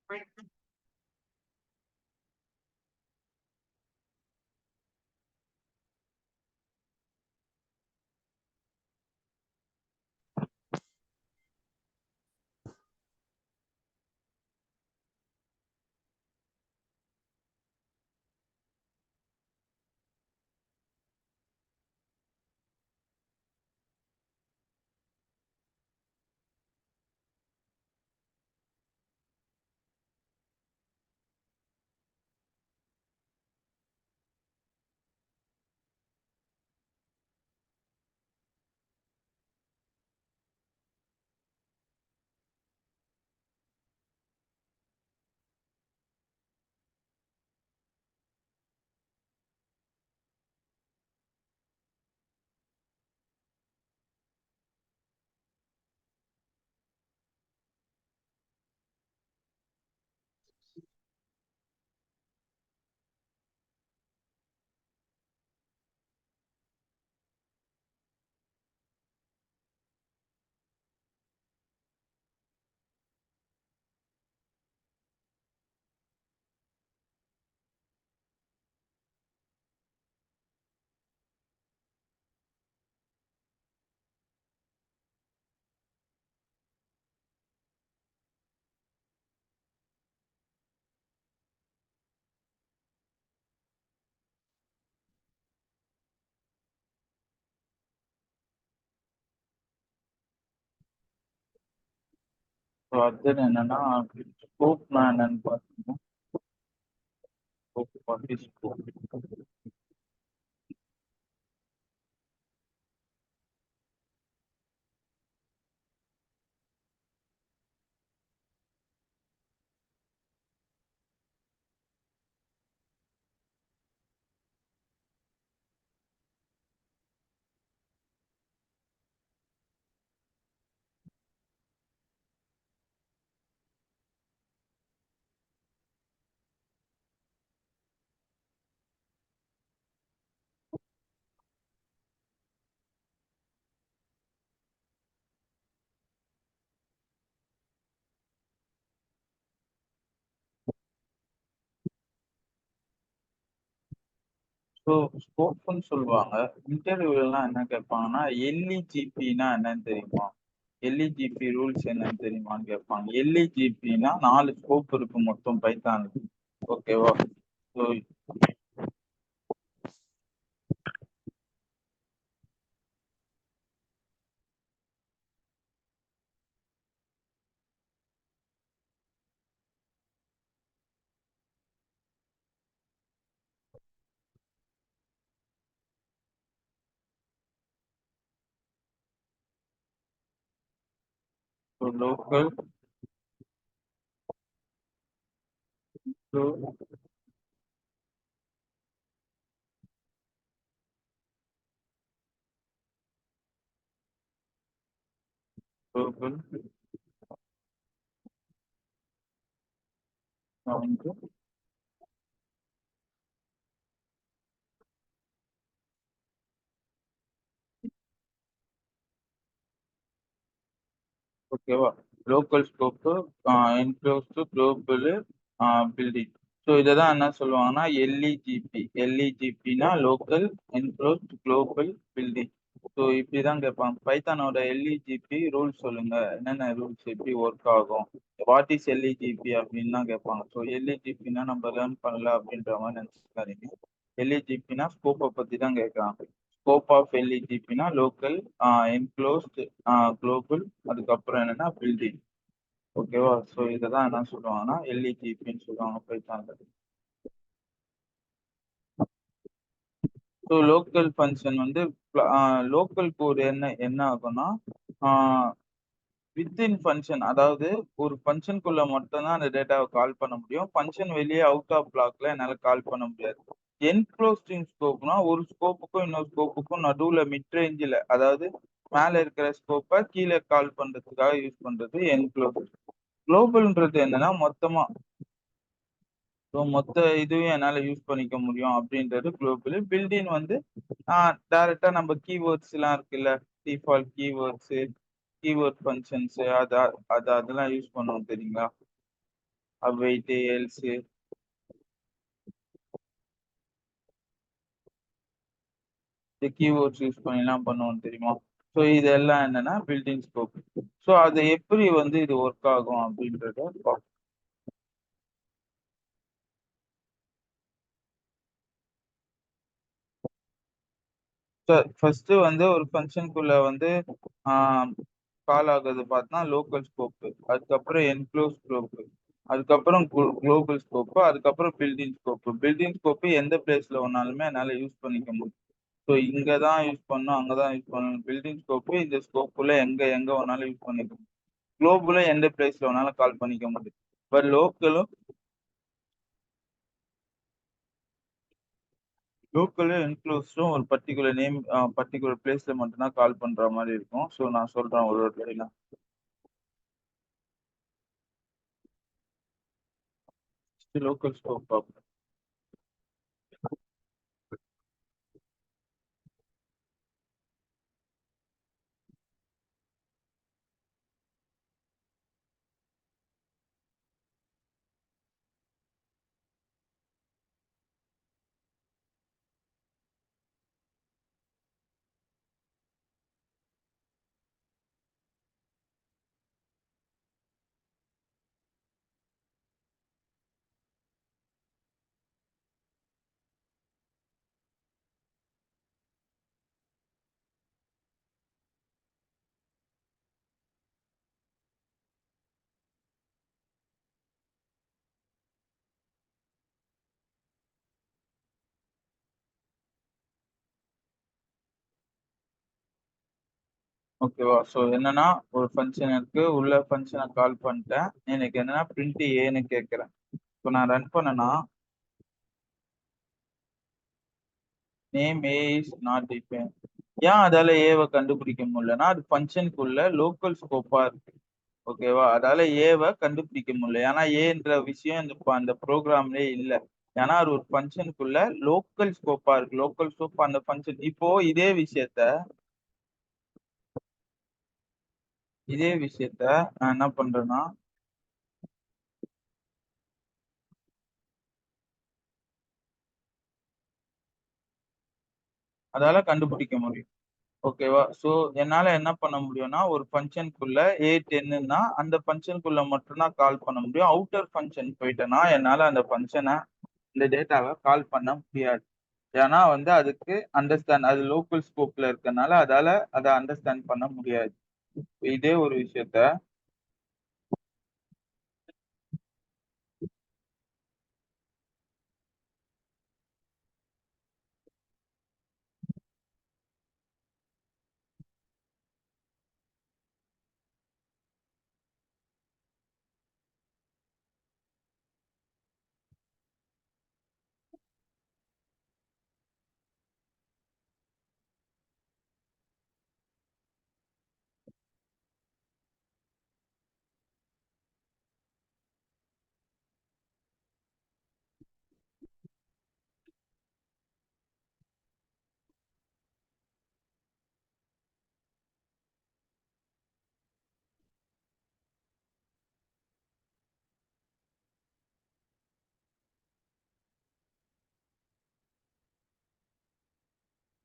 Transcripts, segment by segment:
So அடுத்தது என்னன்னா ஸ்கோப்னா என்னன்னு பார்த்தீங்கன்னா scope what is scope. So ஸ்கோப்னு சொல்லுவாங்க. இன்டர்வியூலாம் என்ன கேட்பாங்கன்னா எல்இஜிபினா என்னன்னு தெரியுமா, எல்இஜிபி ரூல்ஸ் என்னன்னு தெரியுமான்னு கேட்பாங்க. எல்இஜிபினா 4 ஸ்கோப் இருக்கு மொத்தம் பைத்தானுக்கு. ஓகேவா? ஸோ லோக்கல், குளோபல், ஓகேவா? Local scope, enclosed, global, built-in. So இதை தான் என்ன சொல்லுவாங்கன்னா எல்இஜிபி. எல்இஜிபினா local, enclosed, global, built-in. So இப்படி தான் கேட்பாங்க. பைத்தானோட எல்இஜிபி ரூல்ஸ் சொல்லுங்க, என்னென்ன ரூல்ஸ் எப்படி ஒர்க் ஆகும், வாட் இஸ் எல்இஜிபி அப்படின்னு தான் கேட்பாங்க. ஸோ எல்இஜிபினா நம்ம லேர்ன் பண்ணல அப்படின்ற மாதிரி நினச்சிக்காதீங்க. எல்இஜிபினா ஸ்கோப்பை பற்றி தான் கேட்குறாங்க. ஸ்கோப் ஆஃப் எல்இஜிபினா லோக்கல், என்க்ளோஸ்ட், குளோபல், அதுக்கப்புறம் என்னன்னா பில்டிங். ஓகேவா? ஸோ இதை தான் என்ன சொல்லுவாங்கன்னா எல்இஜிபின்னு சொல்லுவாங்க பைத்தான்ல. ஸோ லோக்கல் ஃபங்க்ஷன் வந்து லோக்கல் கோடு என்ன என்ன ஆகும்னா வித்தின் ஃபங்க்ஷன், அதாவது ஒரு ஃபங்க்ஷனுக்குள்ள மட்டும்தான் அந்த டேட்டாவை கால் பண்ண முடியும். ஃபங்க்ஷன் வெளியே அவுட் ஆஃப் பிளாக்ல என்னால் கால் பண்ண முடியாது. என்க்ளோஸ்டிங் ஸ்கோப்னா ஒரு ஸ்கோப்புக்கும் இன்னொரு ஸ்கோப்புக்கும் நடுவுல மிட் ரேஞ்சில், அதாவது மேல இருக்கிற ஸ்கோப்பை கீழே கால் பண்றதுக்காக யூஸ் பண்றது என்க்ளோஸ். குளோபல்ன்றது என்னன்னா மொத்தமா, ஸோ மொத்த இதுவும் என்னால் யூஸ் பண்ணிக்க முடியும் அப்படின்றது குளோபல். பில்டின் வந்து டைரக்டா நம்ம கீவேர்ட்ஸ் எல்லாம் இருக்குல்ல, டிஃபால்ட் கீவேர்ட்ஸ், கீவேர்ட் ஃபங்க்ஷன்ஸ், அதெல்லாம் யூஸ் பண்ணுவோம் தெரியுங்களா? அவைட் எல்ஸ், இந்த கீவேர்ட்ஸ் யூஸ் பண்ணிலாம் பண்ணுவோம் தெரியுமா? ஸோ இதெல்லாம் என்னன்னா பில்டிங் ஸ்கோப். ஸோ அது எப்படி வந்து இது ஒர்க் ஆகும் அப்படின்றத பார்ப்போம். ஃபர்ஸ்ட் வந்து ஒரு ஃபங்க்ஷனுக்குள்ள வந்து கால் ஆகுறது பார்த்தா லோக்கல் ஸ்கோப்பு, அதுக்கப்புறம் என்க்ளோஸ் ஸ்கோப்பு, அதுக்கப்புறம் குளோபல் ஸ்கோப்பு, அதுக்கப்புறம் பில்டிங் ஸ்கோப்பு. பில்டிங் ஸ்கோப்பு எந்த பிளேஸ்ல வேணாலுமே என்னால் யூஸ் பண்ணிக்க முடியும். ஸோ இங்கே தான் யூஸ் பண்ணணும், அங்கே தான் யூஸ் பண்ணணும். பில்டிங் ஸ்கோப்பு இந்த ஸ்கோப்புல எங்கே வேணாலும் யூஸ் பண்ணிக்க முடியும். குளோபுல எந்த பிளேஸ்ல வேணாலும் கால் பண்ணிக்க முடியும். பட் லோக்கலும் என்க்ளோஸ்டும் ஒரு பர்டிகுலர் நேம், பர்டிகுலர் பிளேஸ்ல மட்டும்தான் கால் பண்ற மாதிரி இருக்கும். ஸோ நான் சொல்றேன் ஒரு ஒரு லைனா. லோக்கல் ஸ்கோப் பார்ப்போம். ஓகேவா? ஸோ என்னன்னா ஒரு ஃபங்க்ஷன் இருக்கு, உள்ள ஃபங்க்ஷனை கால் பண்ணிட்டேன். எனக்கு என்னன்னா பிரிண்ட் ஏன்னு கேட்குறேன். இப்போ நான் ரன் பண்ணனா name A is not define. ஏன் அதால ஏவை கண்டுபிடிக்க முடியலன்னா அது ஃபங்க்ஷனுக்குள்ள லோக்கல் ஸ்கோப்பா இருக்கு. ஓகேவா? அதால ஏவை கண்டுபிடிக்க முடியல. ஏன்னா ஏன்ற விஷயம் அந்த ப்ரோக்ராம்லயே இல்ல. ஏன்னா அது ஒரு ஃபங்க்ஷனுக்குள்ள லோக்கல் ஸ்கோப்பா இருக்கு. லோக்கல் ஸ்கோப் அந்த ஃபங்க்ஷன். இப்போ இதே விஷயத்த நான் என்ன பண்றேன்னா அதால கண்டுபிடிக்க முடியும். ஓகேவா? ஸோ என்னால என்ன பண்ண முடியும்னா ஒரு ஃபங்க்ஷனுக்குள்ள A10ன்னா அந்த ஃபங்க்ஷனுக்குள்ள மட்டும்தான் கால் பண்ண முடியும். அவுட்டர் ஃபங்க்ஷன் போயிட்டேன்னா என்னால அந்த ஃபங்க்ஷனை இந்த டேட்டாவை கால் பண்ண முடியாது. ஏன்னா வந்து அதுக்கு அண்டர்ஸ்டாண்ட் அது லோக்கல் ஸ்கோப்ல இருக்கனால அதால அதை அண்டர்ஸ்டாண்ட் பண்ண முடியாது. இதே ஒரு விஷயத்த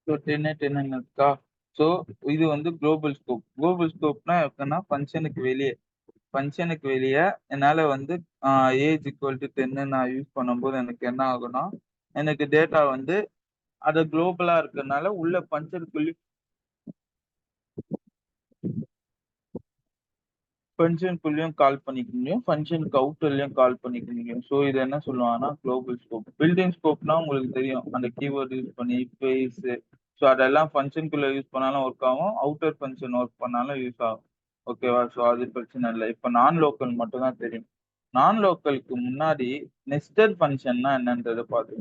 ஸோ 10 இருக்கா? ஸோ இது வந்து குளோபல் ஸ்கோப். குளோபல் ஸ்கோப்னா எப்படின்னா ஃபங்க்ஷனுக்கு வெளியே என்னால் வந்து ஏஜ் ஈக்குவல் டு 10 நான் யூஸ் பண்ணும்போது எனக்கு என்ன ஆகும்னா எனக்கு டேட்டா வந்து அது குளோபலா இருக்கறனால உள்ள ஃபங்க்ஷனுக்குள்ளேயும் கால் பண்ணிக்க முடியும், ஃபங்க்ஷனுக்கு அவுட்டர்லயும் கால் பண்ணிக்க முடியும். ஸோ இது என்ன சொல்லுவாங்கன்னா குளோபல் ஸ்கோப். பில்டிங் ஸ்கோப்னா உங்களுக்கு தெரியும், அந்த கீவேர்ட் யூஸ் பண்ணி பேஸ், ஸோ அதெல்லாம் ஃபங்க்ஷனுக்குள்ள யூஸ் பண்ணாலும் ஒர்க் ஆகும், அவுட்டர் ஃபங்க்ஷன் ஒர்க் பண்ணாலும் யூஸ் ஆகும். ஓகேவா? ஸோ அது பிரச்சனை இல்லை. இப்போ நான் லோக்கல் மட்டும் தான் தெரியும். நான் லோக்கலுக்கு முன்னாடி நெஸ்டட் ஃபங்க்ஷன்னா என்னன்றதை பார்த்து.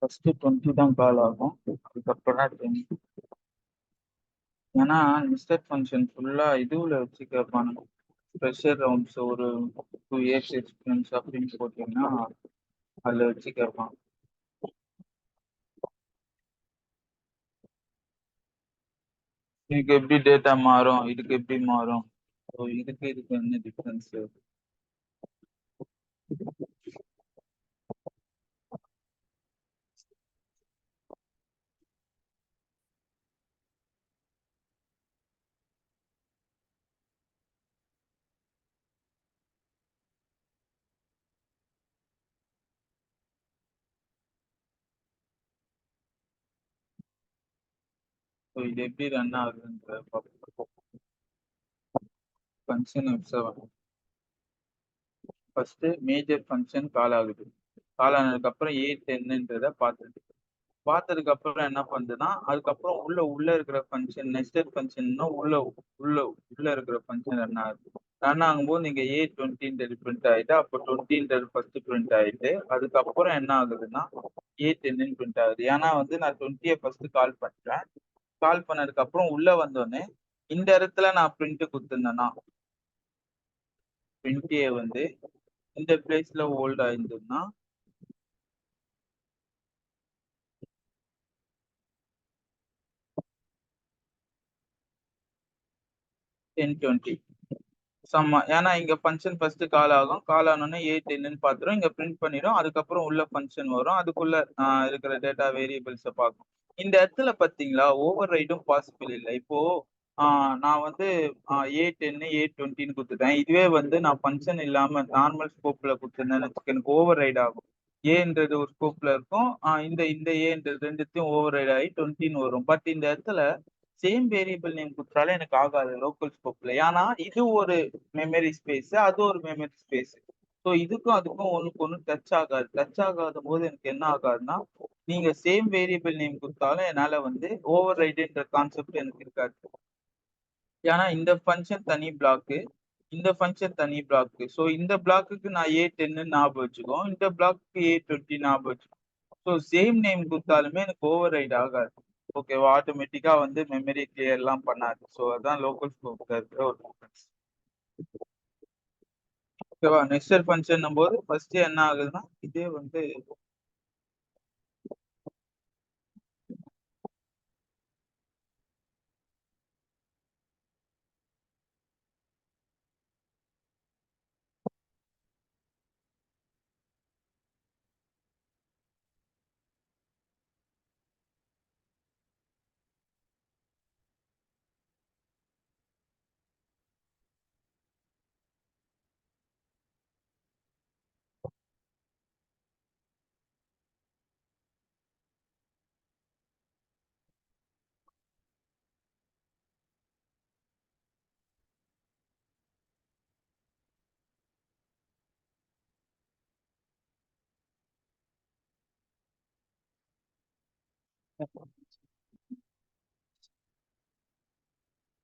ஃபர்ஸ்ட் 20 தான் கால் ஆகும், அதுக்கப்புறம் தான் 10. ஏன்னா மிஸ்டர் ஃபங்க்ஷன் ஃபுல்லா இதுல வச்சு கேட்பானுங்க. ப்ரெஷர் ரவுண்ட்ஸ் ஒரு 2 years எக்ஸ்பீரியன்ஸ் அப்படின்னு போட்டீங்கன்னா அதுல வச்சு கேட்பான். இதுக்கு எப்படி டேட்டா மாறும், இதுக்கு எப்படி மாறும், இதுக்கு என்ன டிஃபரன்ஸ்? இது எப்படி ரன் ஆகுதுன்ற function F7. First major function call ஆகுது. கால் ஆனதுக்கு அப்புறம் A10ன்றத பார்த்ததுக்கு அப்புறம் என்ன பண்ணுதுன்னா, அதுக்கப்புறம் உள்ள இருக்கிற ஃபங்க்ஷன் நெஸ்டட் ஃபங்க்ஷன்னா உள்ள உள்ள இருக்கிற ஃபங்க்ஷன் ரன் ஆகுது. ரன் ஆகும்போது நீங்க A20ன்றது பிரிண்ட் ஆயிட்டு, அப்போ 20ன்றது ஃபர்ஸ்ட் பிரிண்ட் ஆயிட்டு, அதுக்கப்புறம் என்ன ஆகுதுன்னா A10ன்னு பிரிண்ட் ஆகுது. ஏன்னா வந்து நான் 20ய ஃபர்ஸ்ட் கால் பண்றேன். கால் பண்ணதுக்கு அப்புறம் உள்ள வந்தோடனே இந்த இடத்துல நான் பிரிண்ட் கொடுத்துருந்தேன்னா பிரிண்ட் A வந்து இந்த பிளேஸ்ல ஹோல்ட் ஆயிருந்ததுன்னா A10 சம்மா. ஏன்னா இங்க ஃபங்க்ஷன் ஃபர்ஸ்ட் கால் ஆகும், கால் ஆனோடனே A10ன்னு பாத்துரும், இங்க பிரிண்ட் பண்ணிடும், அதுக்கப்புறம் உள்ள ஃபங்க்ஷன் வரும், அதுக்குள்ள இருக்கிற டேட்டா வேரியபிள்ஸை பார்க்கும். இந்த இடத்துல பாத்தீங்களா ஓவர் ரைடும் பாசிபிள் இல்லை. இப்போ நான் வந்து A10 A20ன்னு கொடுத்துட்டேன். இதுவே வந்து நான் ஃபங்க்ஷன் இல்லாம நார்மல் ஸ்கோப்ல கொடுத்துருந்தேன்னு வச்சுக்க, எனக்கு ஓவர் ரைட் ஆகும். ஏன்றது ஒரு ஸ்கோப்ல இருக்கும். இந்த இந்த ஏன்றது ரெண்டுத்தையும் ஓவர் ரைட் ஆகி 20ன்னு வரும். பட் இந்த இடத்துல சேம் வேரியபிள் நேம் கொடுத்தாலே எனக்கு ஆகாது லோக்கல் ஸ்கோப்ல. ஏன்னா இது ஒரு மெமரி ஸ்பேஸ், அது ஒரு மெமரி ஸ்பேஸ். ஸோ இதுக்கும் அதுக்கும் ஒண்ணுக்கு ஒண்ணு டச் ஆகாது. டச் ஆகாத போது எனக்கு என்ன ஆகாதுன்னா, நீங்க சேம் வேரியபிள் நேம் கொடுத்தாலும் என்னால வந்து ஓவர் ரைடுன்ற கான்செப்ட் எனக்கு இருக்காது. ஏன்னா இந்த ஃபங்க்ஷன் தனி பிளாக்கு, இந்த ஃபங்க்ஷன் தனி பிளாக்கு. ஸோ இந்த பிளாக்குக்கு நான் A10 ஞாபகம் வச்சுக்கோ, இந்த பிளாக்கு A20 ஞாபகம் வச்சுக்கோ. ஸோ சேம் நேம் கொடுத்தாலுமே எனக்கு ஓவர் ரைட் ஆகாது. ஓகேவா? ஆட்டோமேட்டிக்கா வந்து மெமரி கிளியர் எல்லாம் பண்ணாது. ஸோ அதான் லோக்கல் ஸ்கோப்ல இருக்கிற ஒரு டிஃபரன்ஸ். ஓகேவா? நெஸ்டட் ஃபங்க்ஷன் போது ஃபர்ஸ்ட் என்ன ஆகுதுன்னா இதே வந்து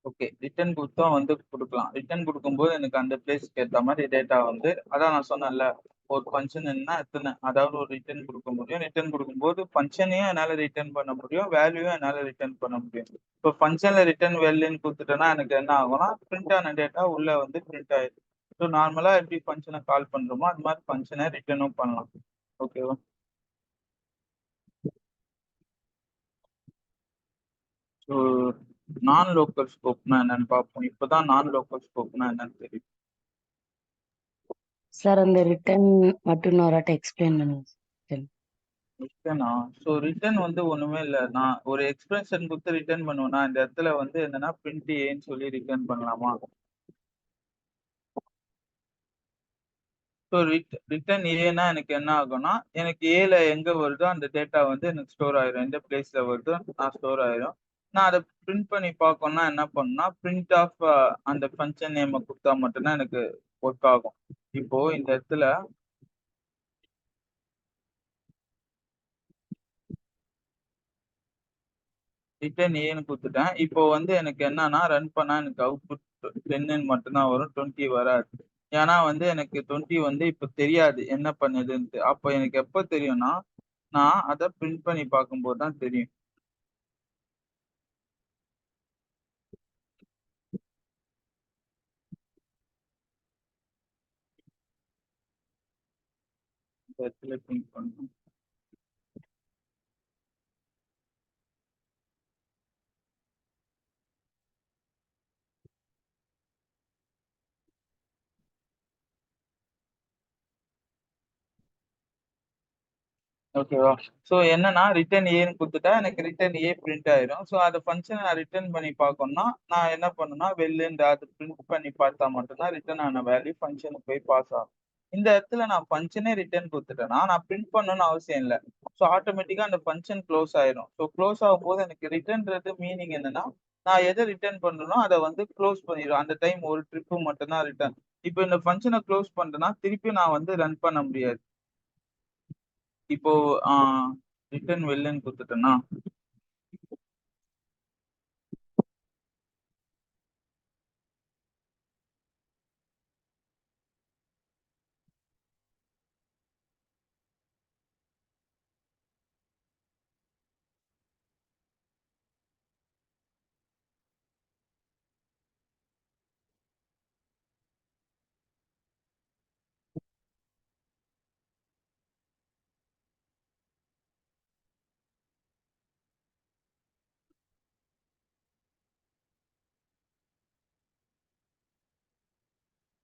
ஓகே ரிட்டர்ன் கொடுத்தா வந்து கொடுக்கலாம். ரிட்டர்ன் கொடுக்கும்போது எனக்கு அந்த பிளேஸ்க்கு ஏற்ற மாதிரி டேட்டா வந்து அதான் நான் சொன்னேன்ல, ஒரு ஃபங்க்ஷன் என்ன எத்தனை அதாவது ஒரு ரிட்டர்ன் கொடுக்க முடியும். ரிட்டர்ன் கொடுக்கும்போது ஃபங்க்ஷனையும் என்னால் ரிட்டர்ன் பண்ண முடியும், வேல்யூவும் என்னால் ரிட்டர்ன் பண்ண முடியும். இப்போ ஃபங்க்ஷனில் ரிட்டர்ன் வேல்யூன்னு கொடுத்துட்டேன்னா எனக்கு என்ன ஆகும்னா பிரிண்ட் ஆன டேட்டா உள்ள வந்து பிரிண்ட் ஆயிடும். ஸோ நார்மலாக எப்படி ஃபங்க்ஷனை கால் பண்ணுறோமோ அது மாதிரி ஃபங்க்ஷனை ரிட்டர்னும் பண்ணலாம். ஓகேவா? ஸோ நான் லோக்கல் ஸ்கோப்னா என்னன்னு பார்ப்போம். இப்போதான் நான் லோக்கல் ஸ்கோப்னா என்னன்னு தெரியும். சார் அந்த ரிட்டர்ன் மட்டும் இன்னொரு எக்ஸ்பிளைன் பண்ணுங்க சார். ரிட்டனா? ஸோ ரிட்டர்ன் வந்து ஒண்ணுமே இல்லை. நான் ஒரு எக்ஸ்பிரஷன் கொடுத்து ரிட்டர்ன் பண்ணுவேன்னா இந்த இடத்துல வந்து என்னன்னா பிரிண்ட் ஏன்னு சொல்லி ரிட்டர்ன் பண்ணலாமா? ஸோ ரிட்டர்ன் ஏன்னா எனக்கு என்ன ஆகும்னா எனக்கு ஏல எங்க வருதோ அந்த டேட்டா வந்து எனக்கு ஸ்டோர் ஆயிரும். எந்த பிளேஸ்ல வருதோ நான் ஸ்டோர் ஆயிரும். நான் அதை பிரிண்ட் பண்ணி பார்க்கணும்னா என்ன பண்ணணும்னா பிரிண்ட் ஆஃப் அந்த ஃபங்க்ஷன் நேமை கொடுத்தா மட்டும்தான் எனக்கு ஒர்க் ஆகும். இப்போ இந்த இடத்துல ரிட்டர்ன் ஏன்னு கொடுத்துட்டேன். இப்போ வந்து எனக்கு என்னன்னா ரன் பண்ணா எனக்கு அவுட்புட் 10 மட்டும்தான் வரும், 20 வராது. ஏன்னா வந்து எனக்கு 20 வந்து இப்போ தெரியாது என்ன பண்ணுதுன்ட்டு. அப்போ எனக்கு எப்போ தெரியும்னா நான் அதை பிரிண்ட் பண்ணி பார்க்கும்போது தான் தெரியும். இந்த இடத்துல பிரிண்ட் பண்ணணும். ஓகேவா? ஸோ என்னன்னா ரிட்டர்ன் ஏன்னு கொடுத்துட்டா எனக்கு ரிட்டர்ன் ஏ பிரிண்ட் ஆயிரும். ஸோ அந்த ஃபங்க்ஷனை நான் ரிட்டர்ன் பண்ணி பார்க்கணும்னா நான் என்ன பண்ணணும்னா வெளில அது பிரிண்ட் பண்ணி பார்த்தா மட்டும்தான் ரிட்டர்ன் ஆன வேல்யூ ஃபங்க்ஷனுக்கு போய் பாஸ் ஆகும். இந்த இடத்துல நான் ஃபங்க்ஷனே ரிட்டர்ன் கொடுத்துட்டேன்னா நான் பிரிண்ட் பண்ணணும்னு அவசியம் இல்லை. ஸோ ஆட்டோமேட்டிக்கா அந்த ஃபங்க்ஷன் க்ளோஸ் ஆயிரும். ஸோ க்ளோஸ் ஆகும்போது எனக்கு ரிட்டர்ன்றது மீனிங் என்னன்னா நான் எதை ரிட்டர்ன் பண்ணணும் அதை வந்து க்ளோஸ் பண்ணிடும். அந்த டைம் ஒரு ட்ரிப்பு மட்டும்தான் ரிட்டர்ன். இப்போ இந்த ஃபங்க்ஷனை க்ளோஸ் பண்ணிட்டேன்னா திருப்பி நான் வந்து ரன் பண்ண முடியாது. இப்போ ரிட்டர்ன் வெல்லுன்னு கொடுத்துட்டேன்னா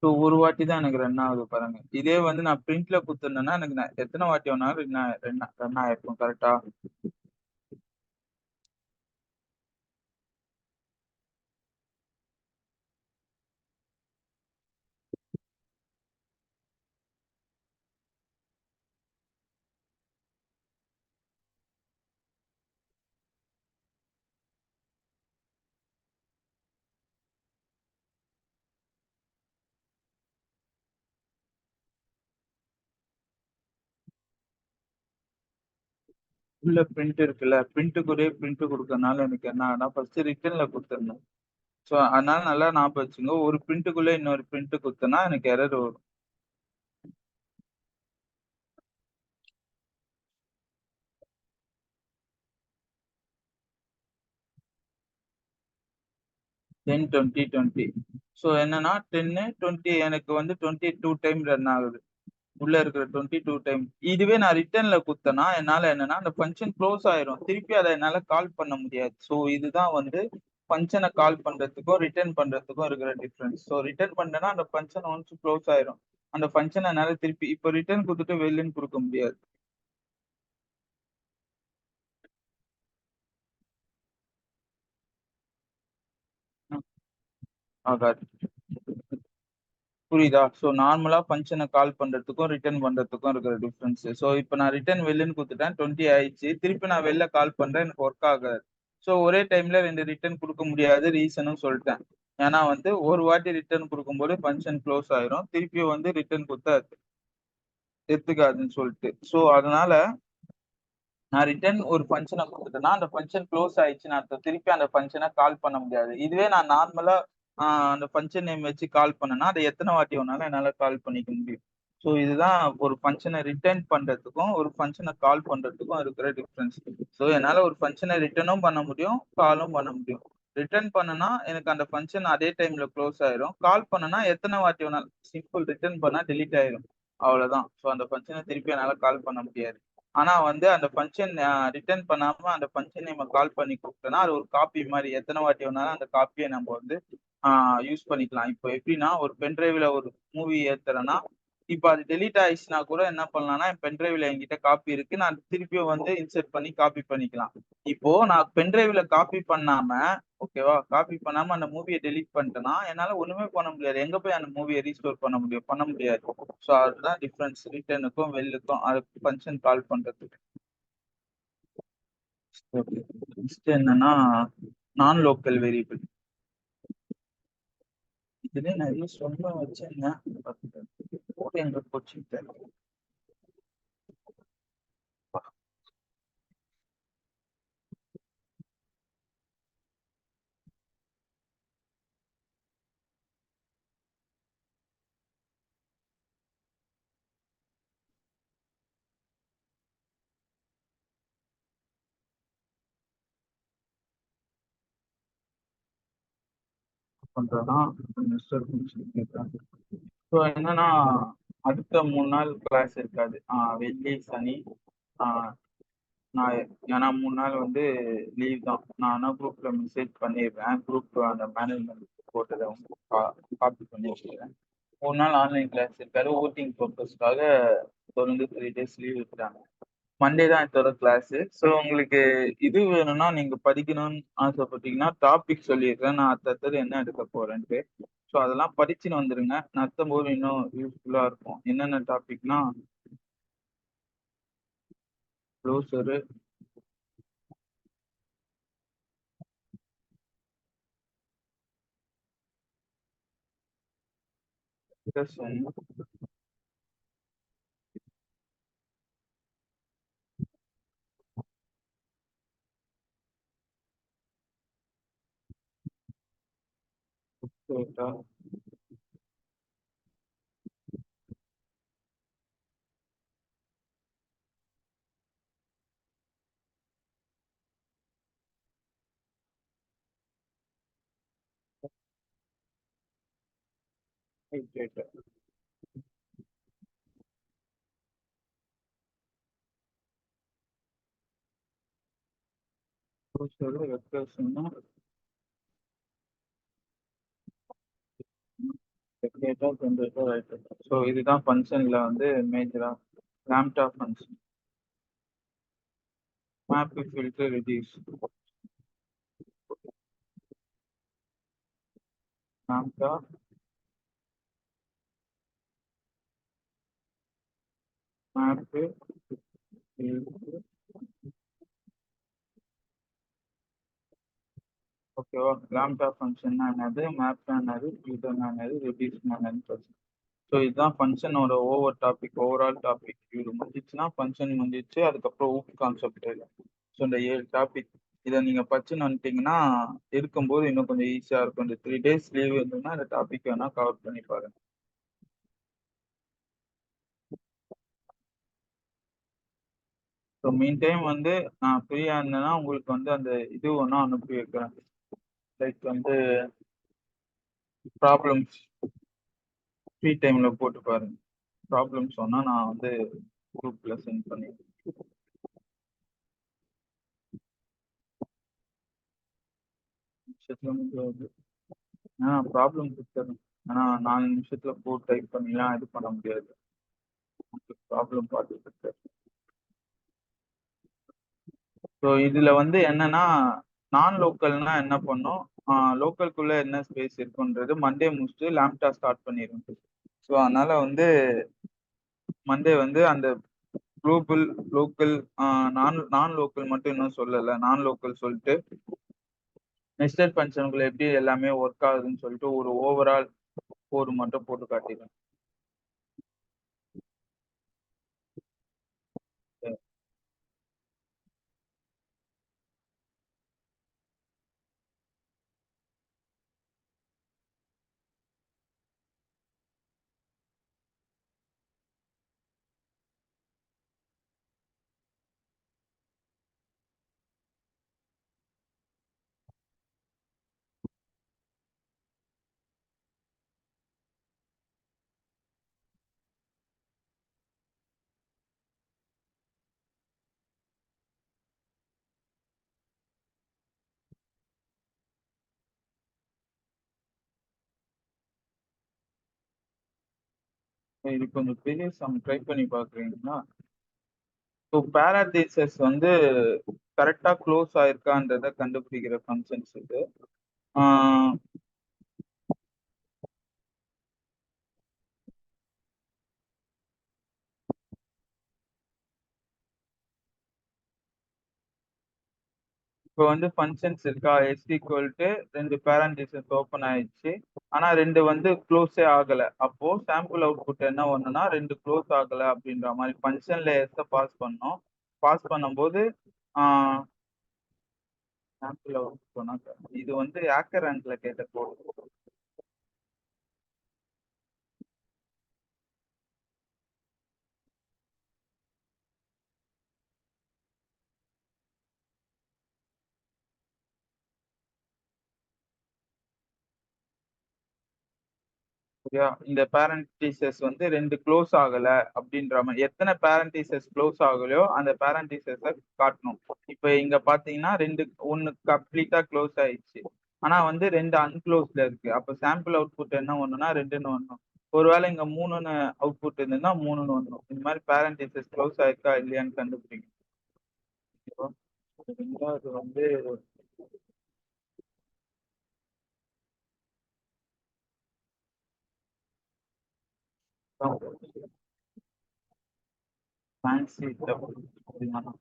ஸோ ஒரு வாட்டி தான் எனக்கு ரன் ஆகுது பாருங்க. இதே வந்து நான் பிரிண்ட்ல கொடுத்துருந்தேன்னா எனக்கு எத்தனை வாட்டி வேணாலும் ரன் ஆயிருக்கும். கரெக்டா? உள்ள பிரிண்ட் இருக்குல்ல, பிரிண்ட்டுக்குரிய பிரிண்ட் கொடுக்கறனால எனக்கு என்ன ஆகுனா ஃபர்ஸ்ட் ரிட்டர்ன்ல கொடுத்துடணும். ஸோ அதனால நல்லா ஞாபகம் வச்சுங்க. ஒரு பிரிண்ட்டுக்குள்ள இன்னொரு பிரிண்ட் குடுத்தேன்னா எனக்கு எரர் வரும். 10, 20, 20. ஸோ என்னன்னா 10, 20 எனக்கு வந்து 22 டைம் ரன் ஆகுது. உள்ள இருக்கிற 22 டைம். இதுவே நான் ரிட்டர்ன்ல குடுத்தேன்னா, என்னால என்னன்னா அந்த ஃபங்ஷன் குளோஸ் ஆயிரும். திருப்பி அத என்னால கால் பண்ண முடியாது. ஸோ இதுதான் வந்து ஃபங்ஷன கால் பண்றதுக்கும், ரிட்டர்ன் பண்றதுக்கும் இருக்கிற டிஃபரன்ஸ். ஸோ ரிட்டர்ன் பண்ணேன்னா அந்த ஃபங்ஷன் ஒன்ஸ் குளோஸ் ஆயிரும். அந்த ஃபங்ஷன என்னால திருப்பி இப்ப ரிட்டர்ன் குடுத்துட்டு வெளிலன்னு குடுக்க முடியாது. ம். ஆகாது. புரியுதா? ஸோ நார்மலா ஃபங்ஷன கால் பண்றதுக்கும், ரிட்டர்ன் பண்றதுக்கும் இருக்கிற டிஃபரன்ஸ். ஸோ இப்ப நான் ரிட்டர்ன் வெளிலன்னு குடுத்துட்டேன். 20 ஆயிடுச்சு. திருப்பி நான் வெளில கால் பண்றேன். எனக்கு ஒர்க் ஆகாது. ஸோ ஒரே டைம்ல 2 ரிட்டர்ன் குடுக்க முடியாது. ரீசனும் சொல்ட்டேன். ஏன்னா வந்து ஒரு வாட்டி ரிட்டர்ன் குடுக்கும்போது ஃபங்ஷன் குளோஸ் ஆயிரும். திருப்பியும் வந்து ரிட்டர்ன் குடுத்தா எடுத்துக்காதுன்னு சொல்ட்டு. ஸோ அதனால நான் ரிட்டர்ன் ஒரு ஃபங்ஷன குடுத்துட்டேன்னா, அந்த ஃபங்ஷன் குளோஸ் ஆயிடுச்சுன்னு அர்த்தம். திருப்பி அந்த ஃபங்ஷன கால் பண்ண முடியாது. இதுவே நான் நார்மலா அந்த ஃபங்ஷன் நேம் வச்சு கால் பண்ணேன்னா, அத எத்தன வாட்டி வேணாலும் என்னால கால் பண்ணிக்க முடியும். ஸோ இதுதான் ஒரு ஃபங்ஷன ரிட்டர்ன் பண்றதுக்கும், ஒரு ஃபங்ஷன கால் பண்றதுக்கும் இருக்கிற டிஃபரன்ஸ். ஸோ என்னால ஒரு ஃபங்ஷன ரிட்டர்னும் பண்ண முடியும், காலும் பண்ண முடியும். ரிட்டர்ன் பண்ணேன்னா, எனக்கு அந்த ஃபங்ஷன் அதே டைம்ல குளோஸ் ஆயிரும். கால் பண்ணேன்னா, எத்தன வாட்டி வேணாலும் சிம்பிள் ரிட்டர்ன் பண்ணா டெலீட் ஆயிரும். அவ்வளோதான். ஸோ அந்த ஃபங்ஷன திருப்பி என்னால கால் பண்ண முடியாது. ஆனா வந்து அந்த ஃபங்ஷன் ரிட்டர்ன் பண்ணாம அந்த ஃபங்ஷன் நேம கால் பண்ணி கூப்பிட்டோம்னா, அது ஒரு காப்பி மாரி. எத்தன வாட்டி வேணாலும் அந்த காப்பிய நம்ம வந்து ஆ யூஸ் பண்ணிக்கலாம். இப்போ எப்படின்னா, ஒரு பென் டிரைவ்ல ஒரு மூவி ஏத்துறேன்னா, இப்ப அது டெலீட் ஆயிடுச்சுனா கூட என்ன பண்ணலாம்னா, என் பென் டிரைவ்ல என்கிட்ட காப்பி இருக்கு. நான் திருப்பியும் வந்து இன்சர்ட் பண்ணி காப்பி பண்ணிக்கலாம். இப்போ நான் பென் டிரைவ்ல காப்பி பண்ணாம, ஓகேவா? காப்பி பண்ணாம அந்த மூவிய டெலீட் பண்ணிட்டேன்னா, என்னால ஒண்ணுமே பண்ண முடியாது. எங்க போய் அந்த மூவிய ரீஸ்டோர் பண்ண முடியும்? பண்ண முடியாது. ஸோ அதுதான் டிஃபரன்ஸ் ரிட்டர்னுக்கும், வெளிலுக்கும் அது ஃபங்ஷன் கால் பண்றதுக்கு. ஓகே. நெக்ஸ்ட் என்னன்னா, நான் லோக்கல் வேரியபிள். இதுலயே நெறைய சொல்ல வச்சிருந்தேன். கோட் எங்க போச்சுன்னு தெரியல. பண்றேன்னா, மிஸ்டர் ஃபங்ஷன் கேட்கறேன். ஸோ என்னன்னா, அடுத்த 3 நாள் கிளாஸ் இருக்காது. வெள்ளி, சனி, ஆ ஞாயிறு. ஏன்னா 3 நாள் வந்து லீவ் தான். நான் ஆனா குரூப்ல மெசேஜ் பண்ணிடுறேன். குரூப் அந்த மேனேஜ்மெண்ட் போட்டத வந்து காப்பி பண்ணி வச்சுக்கிறேன். 3 நாள் ஆன்லைன் கிளாஸ் இருக்காது. ஓட்டிங் பர்பஸ்க்காக தொடர்ந்து 3 டேஸ் லீவ் விட்டுட்டாங்க. மண்டே தான் இதோட கிளாஸ். ஸோ உங்களுக்கு இது வேணும்னா நீங்க படிக்கணும்னு ஆசைப்பட்டீங்கன்னா டாபிக் சொல்லிடுறேன். நான் அடுத்தது என்ன எடுக்க போறேன்ட்டு. ஸோ அதெல்லாம் படிச்சுன்னு வந்துருங்க. நடத்தும்போது இன்னும் யூஸ்ஃபுல்லா இருக்கும். என்னென்ன டாபிக்னா closure, discussion, data, data, closure, recursion, data, generator, writer. So இதுதான் ஃபங்க்ஷன்ல வந்து மேஜரா lambda function. Map, filter, reduce. Lambda, map, filter. ஓகேவா? லாம்ப்டா ஃபங்க்ஷன்னா என்னது? மேப்னா என்னது? ஃபில்டர்னா என்னது? ரெடியூஸ்னா என்னதுன்னு ஸோ இதுதான் ஃபங்க்ஷனோட ஓவரால் டாபிக். இது முடிஞ்சிச்சுன்னா ஃபங்க்ஷன் முடிஞ்சிச்சு. அதுக்கப்புறம் ஊக் கான்செப்ட். ஸோ இந்த 7 டாபிக் இதை நீங்க படிச்சுன்னு வந்துட்டீங்கன்னா இருக்கும்போது இன்னும் கொஞ்சம் ஈஸியா இருக்கும். இந்த 3 days லீவ் இருந்ததுன்னா இந்த டாபிக் வேணா கவர் பண்ணி பாருங்க. ஸோ மீன் டைம் வந்து நான் ஃப்ரீயா இருந்தேன்னா உங்களுக்கு வந்து அந்த இது ஒன்றா அனுப்பி வைக்கிறேன். லைக் வந்து ப்ராப்ளம்ஸ் ஃப்ரீ டைம்ல போட்டு பாருங்க. ப்ராப்ளம்ஸ் சொன்னா நான் வந்து குரூப்ல சென்ட் பண்ணி நிமிஷத்துல முடியாது. ப்ராப்ளம் கொடுத்துறேன். ஆனா 4 நிமிஷத்துல கோட் டைப் பண்ணிலாம் இது பண்ண முடியாது. ப்ராப்ளம் பார்த்து கொடுத்துறேன். ஸோ இதுல வந்து என்னன்னா நான் லோக்கல்னா என்ன பண்ணும், லோக்கல்குள்ள என்ன ஸ்பேஸ் இருக்குன்றது மண்டே முடிச்சுட்டு லேம்டா ஸ்டார்ட் பண்ணிடும். ஸோ அதனால வந்து மண்டே வந்து அந்த குளோபல் லோக்கல் நான் நான் லோக்கல் மட்டும் இன்னும் சொல்லலை. நான் லோக்கல் சொல்லிட்டு நெஸ்டட் ஃபங்க்ஷனுக்குள்ள எப்படி எல்லாமே ஒர்க் ஆகுதுன்னு சொல்லிட்டு ஒரு ஓவரால் கோடு மட்டும் போட்டு காட்டிடுவேன். இது கொஞ்சம் பெரிய சம் ட்ரை பண்ணி பார்க்குறீங்களா? ஸோ பேராதீசஸ் வந்து கரெக்டா க்ளோஸ் ஆயிருக்கான்றத கண்டுபிடிக்கிற ஃபங்க்ஷன்ஸ் இது. இப்போ வந்து ஃபங்க்ஷன்ஸ் இருக்கா, எஸ் ஈக்குவல் டு 2 பேராந்தீசஸ் ஓப்பன் ஆயிடுச்சு. ஆனா 2 வந்து க்ளோஸே ஆகல. அப்போ சாம்பிள் அவுட்புட் என்ன ஒண்ணுனா 2 க்ளோஸ் ஆகல அப்படின்ற மாதிரி ஃபங்க்ஷன்ல எஸ் பாஸ் பண்ணோம். பாஸ் பண்ணும்போது சாம்பிள் அவுட்புட் பண்ணாங்க. இது வந்து ஹேக்கர் ரேங்க்ல கேட்ட கோடு. சரியா? இந்த பேரண்டீசஸ் வந்து 2 க்ளோஸ் ஆகல அப்படின்ற மாதிரி எத்தனை பேரண்டீசஸ் க்ளோஸ் ஆகலையோ அந்த பேரண்டீசஸை காட்டணும். இப்ப இங்க பாத்தீங்கன்னா 1 கம்ப்ளீட்டா க்ளோஸ் ஆயிடுச்சு. ஆனா வந்து 2 அன்க்ளோஸ்ல இருக்கு. அப்ப சாம்பிள் அவுட்புட் என்ன ஒண்ணுனா 2ன்னு வரணும். ஒருவேளை இங்க 3ன்னு அவுட்புட் இருந்ததுன்னா 3ன்னு வரணும். இந்த மாதிரி பேரண்டீசஸ் க்ளோஸ் ஆயிருக்கா இல்லையான்னு கண்டுபிடிக்கணும். ரெண்டாவது வந்து ஃபேன்சி அப்படின்னா தான்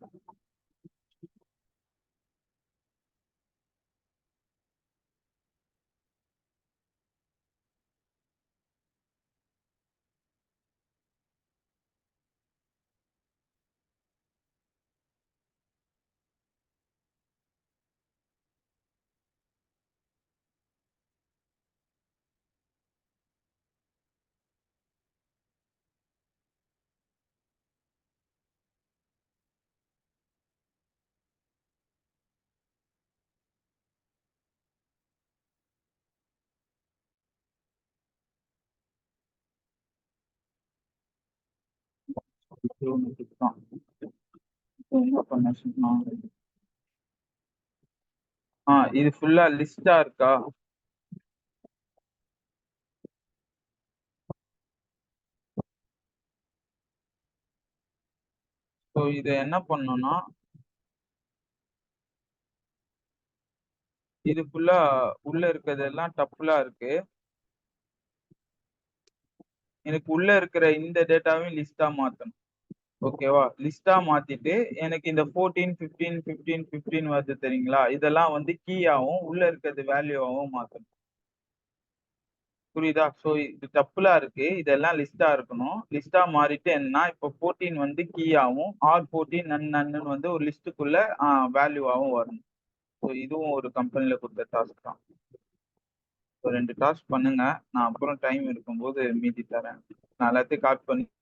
என்ன பண்ண சொன்னாங்க. இது ஃபுல்லா லிஸ்டா இருக்கா? ஸோ இதை என்ன பண்ணணும்னா இது ஃபுல்லா உள்ள இருக்கிறதெல்லாம் டப்புலா இருக்கு. எனக்கு உள்ள இருக்கிற இந்த டேட்டாவையும் லிஸ்டா மாத்தணும். ஓகேவா? லிஸ்டா மாத்திட்டு எனக்கு இந்த 14 15 15 15 வருது தெரியுங்களா? இதெல்லாம் வந்து கீயாவும் உள்ள இருக்கிறது வேல்யூவாகவும் மாத்தணும். புரியுதா? ஸோ இது தப்புலா இருக்கு. இதெல்லாம் லிஸ்ட்டா இருக்கணும். லிஸ்ட்டா மாறிட்டு என்னன்னா, இப்போ 14 வந்து கீயாவும், R14 நன்னு வந்து ஒரு லிஸ்ட்டுக்குள்ள வேல்யூவாவும் வரணும். ஸோ இதுவும் ஒரு கம்பெனில குடுத்த டாஸ்க் தான். ஸோ 2 டாஸ்க் பண்ணுங்க. நான் அப்புறம் டைம் இருக்கும்போது மீதி தரேன். நான் எல்லாத்தையும் காப்பி பண்ணி